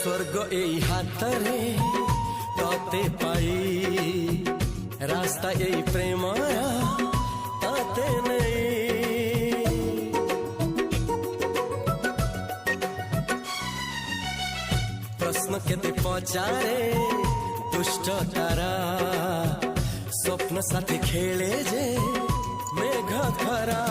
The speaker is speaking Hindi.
स्वर्ग এই হাতরে ততে পাই রাস্তা এই প্রেমায়া তাতে নেই प्रश्न केते पचारे दुष्ट तारा स्वप्न साथी खेले जे मेघ खरा